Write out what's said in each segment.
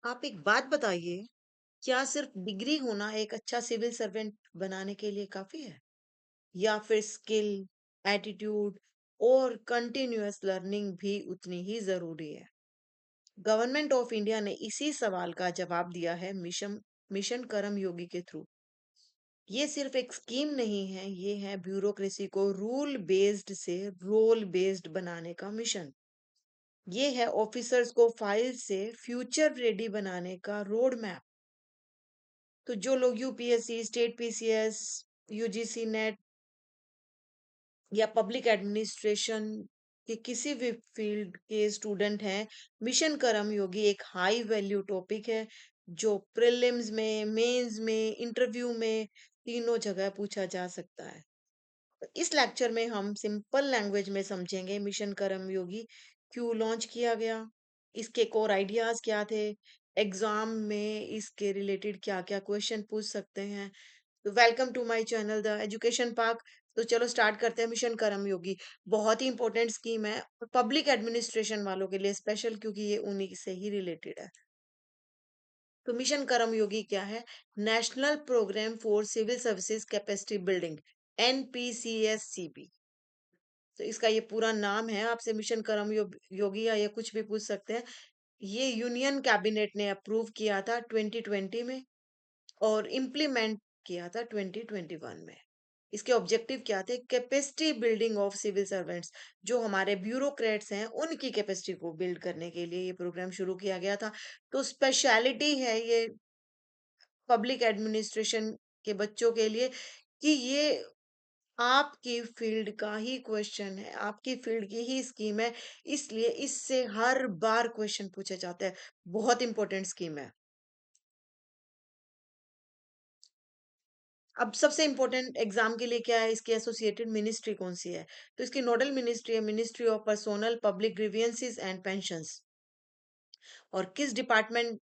आप एक बात बताइए, क्या सिर्फ डिग्री होना एक अच्छा सिविल सर्वेंट बनाने के लिए काफ़ी है? या फिर स्किल, एटीट्यूड और कंटीन्यूअस लर्निंग भी उतनी ही ज़रूरी है? गवर्नमेंट ऑफ इंडिया ने इसी सवाल का जवाब दिया है मिशन मिशन कर्मयोगी के थ्रू। ये सिर्फ एक स्कीम नहीं है, ये है ब्यूरोक्रेसी को रूल बेस्ड से रोल बेस्ड बनाने का मिशन। ये है ऑफिसर्स को फाइल से फ्यूचर रेडी बनाने का रोड मैप। तो जो लोग UPSC, state PCS, UGC net या पब्लिक एडमिनिस्ट्रेशन के किसी भी फील्ड के स्टूडेंट हैं, मिशन कर्मयोगी एक हाई वैल्यू टॉपिक है जो प्रीलिम्स में, मेंस में, इंटरव्यू में तीनों जगह पूछा जा सकता है। तो इस लेक्चर में हम सिंपल लैंग्वेज में समझेंगे मिशन कर्मयोगी क्यों लॉन्च किया गया, इसके कोर आइडियाज क्या थे, एग्जाम में इसके रिलेटेड क्या-क्या क्वेश्चन पूछ सकते हैं। तो welcome to my channel the education park. तो चलो स्टार्ट करते हैं मिशन कर्मयोगी। बहुत ही इंपॉर्टेंट स्कीम है और पब्लिक एडमिनिस्ट्रेशन वालों के लिए स्पेशल क्योंकि ये उन्हीं से ही रिलेटेड है। तो मिशन कर्मयोगी क्या है? National programme for civil services capacity building, NPCSCB. तो इसका ये पूरा नाम है। आपसे मिशन योगी या ये कुछ भी पूछ सकते हैं। ये यूनियन कैबिनेट ने अप्रूव किया था 2020 में और इम्प्लीमेंट किया था 2021 में। इसके ऑब्जेक्टिव क्या थे? Capacity building of civil servants. जो हमारे ब्यूरोक्रेट्स हैं उनकी कैपेसिटी को बिल्ड करने के लिए ये प्रोग्राम शुरू किया गया था। तो स्पेशलिटी है ये पब्लिक एडमिनिस्ट्रेशन के बच्चों के लिए कि ये आपकी फील्ड का ही क्वेश्चन है, आपकी फील्ड की ही स्कीम है, इसलिए इससे हर बार क्वेश्चन पूछे जाते हैं। बहुत इंपॉर्टेंट स्कीम है। अब सबसे इंपॉर्टेंट एग्जाम के लिए क्या है? इसकी एसोसिएटेड मिनिस्ट्री कौन सी है? तो इसकी नोडल मिनिस्ट्री है ministry of personnel public grievances and pensions. और किस डिपार्टमेंट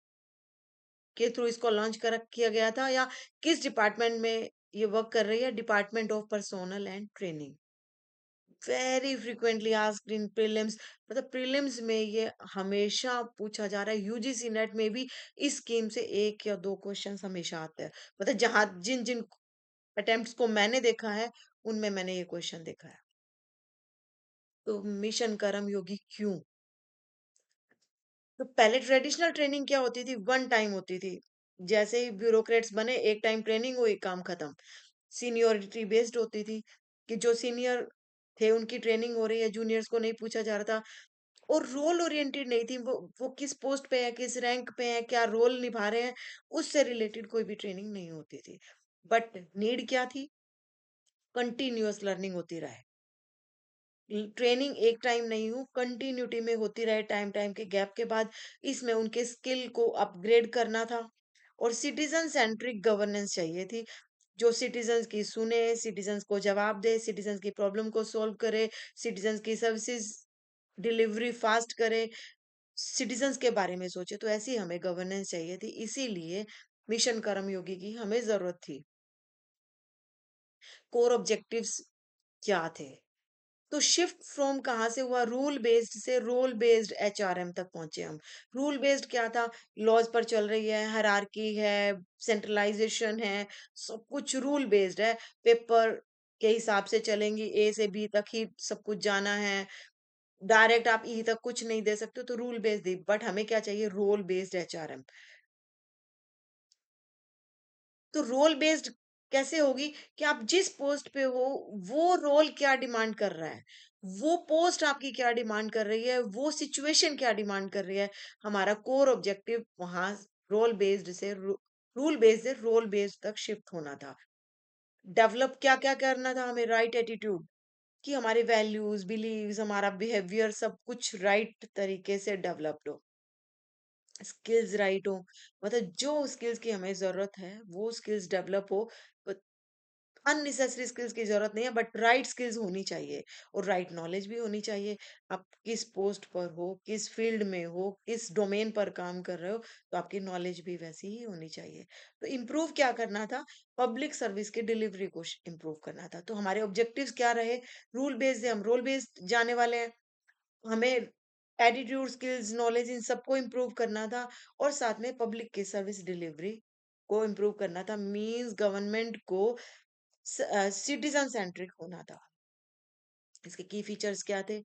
के थ्रू इसको लॉन्च किया गया था या किस डिपार्टमेंट में ये वर्क कर रही है? Department of personnel and training. Very frequently asked in prelims. मतलब प्रीलिम्स में ये हमेशा पूछा जा रहा है। यूजीसी नेट में भी इस स्कीम से एक या दो क्वेश्चंस हमेशा आते हैं। मतलब जहां जिन जिन अटेम्प्ट्स को मैंने देखा है उनमें मैंने ये क्वेश्चन देखा है। तो मिशन कर्म योगी क्यों? तो पहले ट्रेडिशनल ट्रेनिंग क्या होती थी? वन टाइम होती थी। जैसे ही ब्यूरोक्रेट्स बने, एक टाइम ट्रेनिंग हुई, काम खत्म। सीनियरिटी बेस्ड होती थी कि जो सीनियर थे उनकी ट्रेनिंग हो रही है, जूनियर्स को नहीं पूछा जा रहा था। और रोल ओरिएंटेड नहीं थी। वो किस पोस्ट पे है, किस रैंक पे है, क्या रोल निभा रहे हैं, उससे रिलेटेड कोई भी ट्रेनिंग नहीं होती थी। बट नीड क्या थी? कंटिन्यूअस लर्निंग होती रहे। ट्रेनिंग एक टाइम नहीं हो, कंटिन्यूटी में होती रहे, टाइम टाइम के गैप के बाद। इसमें उनके स्किल को अपग्रेड करना था और सिटीजन सेंट्रिक गवर्नेंस चाहिए थी। जो सिटीजन्स की सुने, सिटीजन्स को जवाब दे, सिटीजन्स की प्रॉब्लम को सॉल्व करे, सिटीजन्स की सर्विसेज डिलीवरी फास्ट करे, सिटीजन्स के बारे में सोचे। तो ऐसी हमें गवर्नेंस चाहिए थी, इसीलिए मिशन कर्मयोगी की हमें जरूरत थी। कोर ऑब्जेक्टिव्स क्या थे? तो शिफ्ट फ्रॉम कहाँ से हुआ? रूल बेस्ड से रोल बेस्ड एचआरएम तक पहुंचे हम। रूल बेस्ड क्या था? लॉज पर चल रही है, हायरार्की है, सेंट्रलाइजेशन है, सब कुछ रूल बेस्ड है। पेपर के हिसाब से चलेंगी, ए से बी तक ही सब कुछ जाना है। डायरेक्ट आप ई तक कुछ नहीं दे सकते, तो रूल बेस्ड दी। बट हमें क्या चाहिए? Role based HRM. तो रोल बेस्ड कैसे होगी? कि आप जिस पोस्ट पे हो, वो रोल क्या डिमांड कर रहा है, वो पोस्ट आपकी क्या डिमांड कर रही है, वो सिचुएशन क्या डिमांड कर रही है। हमारा कोर ऑब्जेक्टिव वहां रोल बेस्ड से रूल बेस्ड से रोल बेस्ड तक शिफ्ट होना था। डेवलप क्या क्या करना था हमें? राइट एटीट्यूड, कि हमारे वैल्यूज, बिलीव्स, हमारा बिहेवियर सब कुछ राइट तरीके से डेवलप्ड हो। स्किल्स राइट हो, मतलब जो स्किल्स की हमें जरूरत है वो स्किल्स डेवलप हो। अननेसेसरी स्किल्स की जरूरत नहीं है, बट राइट स्किल्स होनी चाहिए और राइट नॉलेज भी होनी चाहिए। आप किस पोस्ट पर हो, किस फील्ड में हो, किस डोमेन पर काम कर रहे हो, तो आपकी नॉलेज भी वैसी ही होनी चाहिए। तो इम्प्रूव क्या करना था? पब्लिक सर्विस की डिलीवरी को इम्प्रूव करना था। तो हमारे ऑब्जेक्टिव्स क्या रहे? रूल बेस्ड, हम रोल बेस्ड जाने वाले हैं। हमें एटीट्यूड, स्किल्स, नॉलेज इन सबको इम्प्रूव करना था और साथ में पब्लिक के सर्विस डिलीवरी को इम्प्रूव करना था। मींस गवर्नमेंट को सिटीजन सेंट्रिक होना था। इसके की फीचर्स क्या थे?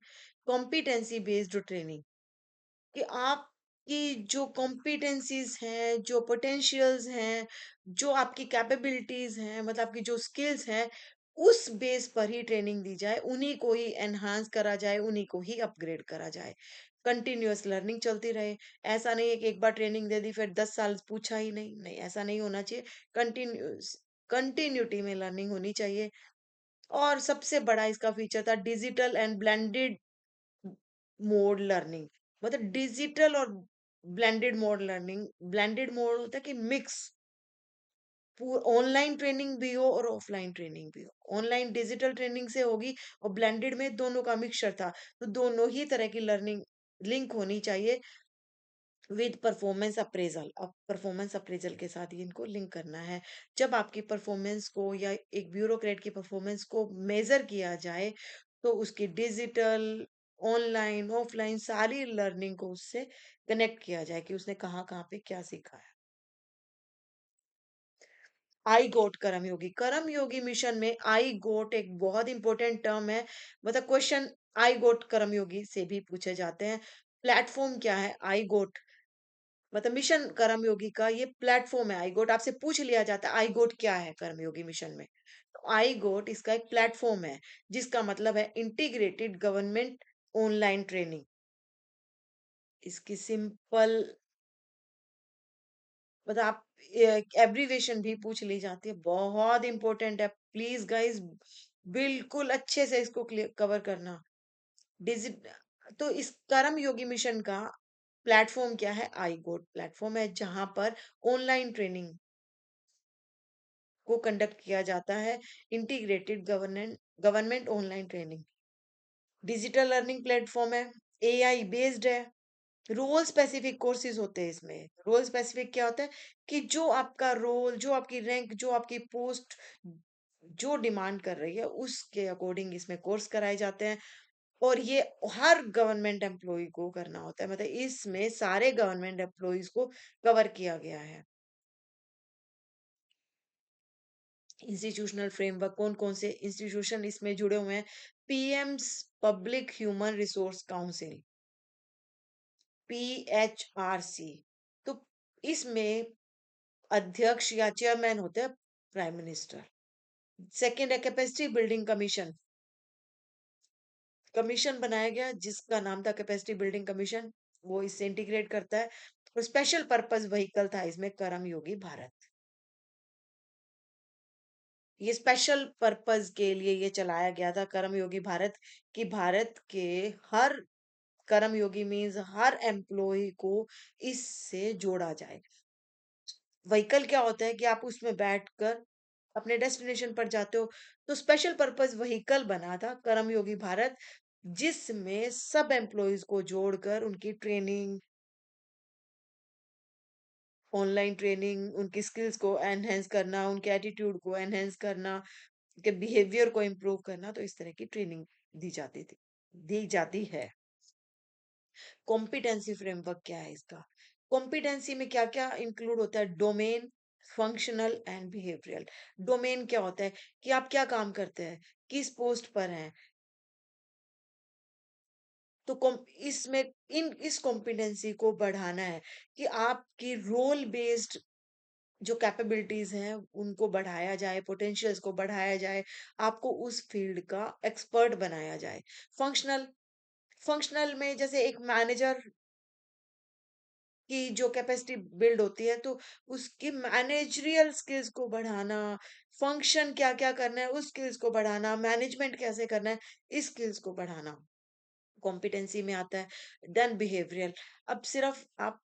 कॉम्पिटेंसी बेस्ड ट्रेनिंग, कि आपकी जो कॉम्पिटेंसीज हैं, जो पोटेंशियल्स हैं, जो आपकी कैपेबिलिटीज हैं, मतलब आपकी जो स्किल्स हैं, उस बेस पर ही ट्रेनिंग दी जाए, उन्हीं को ही एनहांस करा जाए, उन्हीं को ही अपग्रेड करा जाए। कंटिन्यूअस लर्निंग चलती रहे। ऐसा नहीं है कि एक बार ट्रेनिंग दे दी फिर 10 साल पूछा ही नहीं, नहीं ऐसा नहीं होना चाहिए। कंटिन्यूस कंटिन्यूटी में लर्निंग होनी चाहिए। और सबसे बड़ा इसका फीचर था digital and blended mode learning, मतलब डिजिटल और blended mode learning. Blended mode होता है कि मिक्स, ऑनलाइन ट्रेनिंग भी हो और ऑफलाइन ट्रेनिंग भी हो। ऑनलाइन डिजिटल ट्रेनिंग से होगी और ब्लेंडेड में दोनों का मिक्सचर था, तो दोनों ही तरह की लर्निंग लिंक होनी चाहिए विद परफॉर्मेंस अप्रेजल। अब परफॉर्मेंस अप्रेजल के साथ ही इनको लिंक करना है। जब आपकी परफॉर्मेंस को या एक ब्यूरोक्रेट की परफॉर्मेंस को मेजर किया जाए, तो उसकी डिजिटल, ऑनलाइन, ऑफलाइन सारी लर्निंग को उससे कनेक्ट किया जाए कि उसने कहाँ कहाँ पे क्या सीखा है। आई गोट कर्मयोगी, कर्मयोगी मिशन में आई गोट एक बहुत इंपॉर्टेंट टर्म है। मतलब क्वेश्चन आई गोट कर्मयोगी से भी पूछे जाते हैं। प्लेटफॉर्म क्या है आई गोट, मतलब मिशन कर्मयोगी का ये प्लेटफॉर्म है। आई गोट आपसे पूछ लिया जाता है आई गोट क्या है कर्मयोगी मिशन में, तो आई गोट इसका एक प्लेटफॉर्म है, जिसका मतलब है इंटीग्रेटेड गवर्नमेंट ऑनलाइन ट्रेनिंग। इसकी सिंपल, मतलब आप एब्रीवेशन भी पूछ ली जाती है, बहुत इंपॉर्टेंट है। प्लीज गाइस, बिल्कुल अच्छे से इसको कवर करना। डिजिट, तो इस कर्म योगी मिशन का प्लेटफॉर्म क्या है? आई गोट प्लेटफॉर्म है, जहां पर ऑनलाइन ट्रेनिंग को कंडक्ट किया जाता है। Integrated government online training, digital learning platform है, एआई बेस्ड है। रोल स्पेसिफिक कोर्सेज होते हैं इसमें। रोल स्पेसिफिक क्या होता है? कि जो आपका रोल, जो आपकी रैंक, जो आपकी पोस्ट जो डिमांड कर रही है, उसके अकॉर्डिंग इसमें कोर्स कराए जाते हैं। और ये हर गवर्नमेंट एम्प्लॉय को करना होता है, मतलब इसमें सारे गवर्नमेंट एम्प्लॉयज को कवर किया गया है। इंस्टीट्यूशनल फ्रेमवर्क, कौन कौन से इंस्टीट्यूशन इसमें जुड़े हुए हैं? PM's public human resource council, PHRC. तो इसमें अध्यक्ष या चेयरमैन होते हैं प्राइम मिनिस्टर। सेकंड है कैपेसिटी बिल्डिंग कमीशन, कमीशन बनाया गया जिसका नाम था कैपेसिटी बिल्डिंग कमीशन, वो इससे इंटीग्रेट करता है। और स्पेशल पर्पस व्हीकल था इसमें कर्म योगी भारत। ये स्पेशल पर्पस के लिए ये चलाया गया था कर्म योगी भारत, कि भारत के हर, कर्म योगी मीन्स हर एम्प्लॉय को इससे जोड़ा जाए। व्हीकल क्या होता है? कि आप उसमें बैठकर अपने डेस्टिनेशन पर जाते हो। तो स्पेशल पर्पस व्हीकल बना था कर्मयोगी भारत, जिसमें सब एम्प्लॉयज को जोड़कर उनकी ट्रेनिंग, ऑनलाइन ट्रेनिंग, उनकी स्किल्स को एनहेंस करना, उनके एटीट्यूड को एनहेंस करना, उनके बिहेवियर को इम्प्रूव करना, तो इस तरह की ट्रेनिंग दी जाती थी, दी जाती है। कॉम्पिटेंसी फ्रेमवर्क क्या है इसका? कॉम्पिटेंसी में क्या क्या इंक्लूड होता है? Domain, functional and behavioural. Domain क्या होता है? कि आप क्या काम करते हैं, किस पोस्ट पर हैं। तो इसमें इस कॉम्पिटेंसी को बढ़ाना है, कि आपकी रोल बेस्ड जो कैपेबिलिटीज हैं उनको बढ़ाया जाए, पोटेंशियल्स को बढ़ाया जाए, आपको उस फील्ड का एक्सपर्ट बनाया जाए। फंक्शनल, फंक्शनल में जैसे एक मैनेजर की जो कैपेसिटी बिल्ड होती है, तो उसकी मैनेजरियल स्किल्स को बढ़ाना, फंक्शन क्या क्या करना है उस स्किल्स को बढ़ाना, मैनेजमेंट कैसे करना है इस स्किल्स को बढ़ाना, कॉम्पिटेंसी में आता है। देन बिहेवियरल, अब सिर्फ आप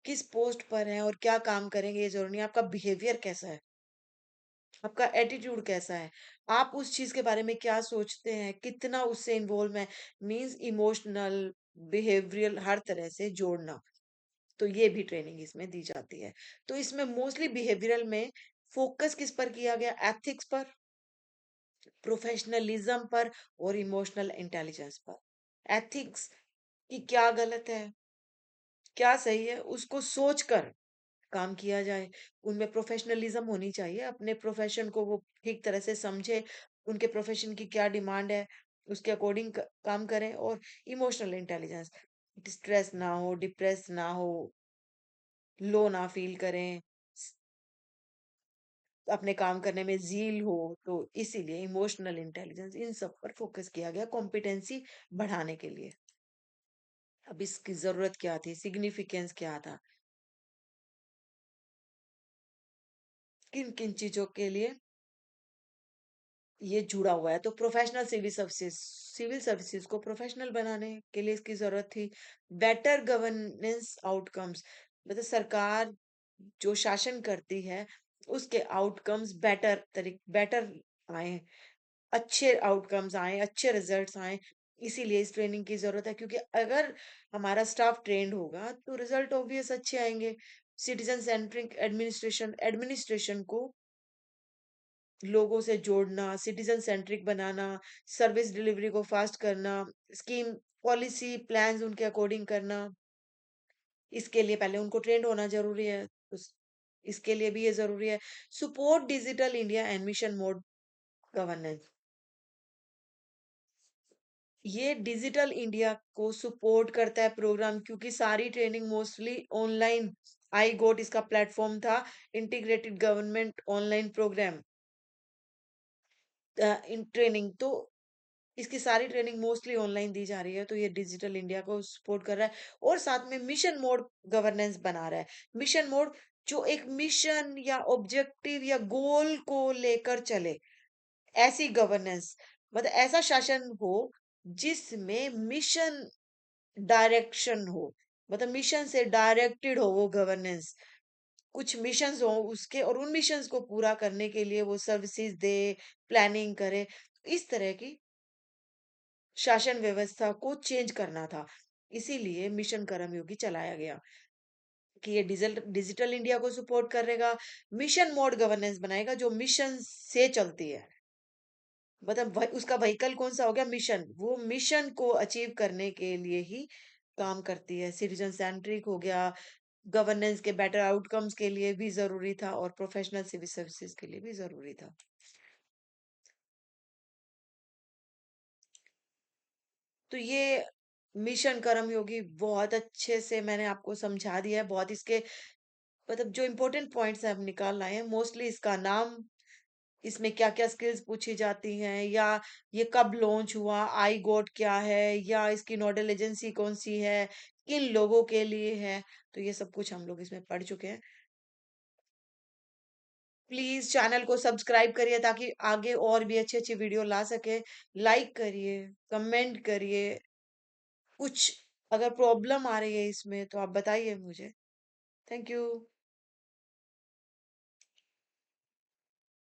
किस पोस्ट पर हैं और क्या काम करेंगे ये जरूरी नहीं, आपका बिहेवियर कैसा है, आपका एटीट्यूड कैसा है, आप उस चीज के बारे में क्या सोचते हैं, कितना उससे इन्वॉल्व है। मीन्स इमोशनल, बिहेवियरल, हर तरह से जोड़ना। तो ये भी ट्रेनिंग इसमें दी जाती है। तो इसमें मोस्टली बिहेवियरल में फोकस किस पर किया गया? एथिक्स पर, प्रोफेशनलिज्म पर और इमोशनल इंटेलिजेंस पर। एथिक्स, कि क्या गलत है, क्या सही है, उसको सोचकर काम किया जाए। उनमें प्रोफेशनलिज्म होनी चाहिए, अपने प्रोफेशन को वो ठीक तरह से समझे, उनके प्रोफेशन की क्या डिमांड है, उसके अकॉर्डिंग काम करें। और इमोशनल इंटेलिजेंस, स्ट्रेस ना हो, डिप्रेस ना हो, लो ना फील करें, अपने काम करने में ज़ील हो। तो इसीलिए इमोशनल इंटेलिजेंस, इन सब पर फोकस किया गया कॉम्पिटेंसी बढ़ाने के लिए। अब इसकी ज़रूरत क्या थी? सिग्निफिकेंस क्या था? किन-किन चीज़ों के लिए ये जुड़ा हुआ है? तो प्रोफेशनल सिविल सर्विसेज को प्रोफेशनल बनाने के लिए इसकी ज़रूरत थी। बेटर गवर्नेंस आउटकम्स, मतलब सरकार जो शासन करती है, उसके आउटकम्स बेटर आएँ, अच्छे आउटकम्स आएँ, अच्छे रिजल्ट्स आएँ। इसीलिए इस ट्रेनिंग की ज़रूरत है, क्योंकि अगर हमारा स्टाफ ट्रेन्ड होगा, तो रिजल्ट ऑब्वियस अच्छे आएँगे। सिटीज़न सेंट्रिक एडमिनिस्ट्रेशन को लोगों से जोड़ना, सिटीज़न सेंट्रिक बनाना, सर्विस डिलीवरी को फास्ट करना, स्कीम, पॉलिसी, प्लान्स उनके अकॉर्डिंग करना, इसके लिए पहले उनको ट्रेन्ड होना ज़रूरी है। उस इसके लिए भी ये ज़रूरी है। Support digital India and mission mode governance. ये डिजिटल इंडिया को सपोर्ट करता है प्रोग्राम, क्योंकि सारी training mostly online, iGOT इसका प्लेटफॉर्म था, integrated government online programme in training. तो इसकी सारी ट्रेनिंग मोस्टली ऑनलाइन दी जा रही है, तो ये डिजिटल इंडिया को सपोर्ट कर रहा है। और साथ में मिशन मोड गवर्नेंस बना रहा है। मिशन मोड, जो एक मिशन या ऑब्जेक्टिव या गोल को लेकर चले, ऐसी गवर्नेंस, मतलब ऐसा शासन हो जिसमें मिशन डायरेक्शन हो, मतलब मिशन से डायरेक्टेड हो वो गवर्नेंस। कुछ मिशंस हो उसके, और उन मिशंस को पूरा करने के लिए वो सर्विसेज दे, प्लानिंग करे। इस तरह की शासन व्यवस्था को चेंज करना था। इसीलिए मिशन कर्मयोगी चलाया गया, कि ये डिजिटल इंडिया को सपोर्ट करेगा, मिशन मोड गवर्नेंस बनाएगा जो मिशन से चलती है। मतलब उसका व्हीकल कौन सा हो गया? मिशन। वो मिशन को अचीव करने के लिए ही काम करती है। सिटीजन सेंट्रिक हो गया, गवर्नेंस के बेटर आउटकम्स के लिए भी जरूरी था, और प्रोफेशनल सिविल सर्विसेज के लिए भी जरूरी था। तो ये मिशन कर्मयोगी बहुत अच्छे से मैंने आपको समझा दिया है। बहुत इसके मतलब जो इम्पोर्टेंट पॉइंट्स हैं हम निकाल लाए हैं। मोस्टली इसका नाम, इसमें क्या-क्या स्किल्स पूछी जाती हैं, या ये कब लॉन्च हुआ, आई गोट क्या है, या इसकी नोडल एजेंसी कौन-सी है, किन लोगों के लिए है, तो ये सब कुछ हम लोग इसमें पढ़ चुके हैं। प्लीज़ चैनल को सब्सक्राइब करिए, ताकि आगे और भी अच्छी-अच्छी वीडियो ला सके। लाइक करिए, कमेंट करिए। कुछ अगर प्रॉब्लम आ रही है इसमें, तो आप बताइए मुझे। Thank you.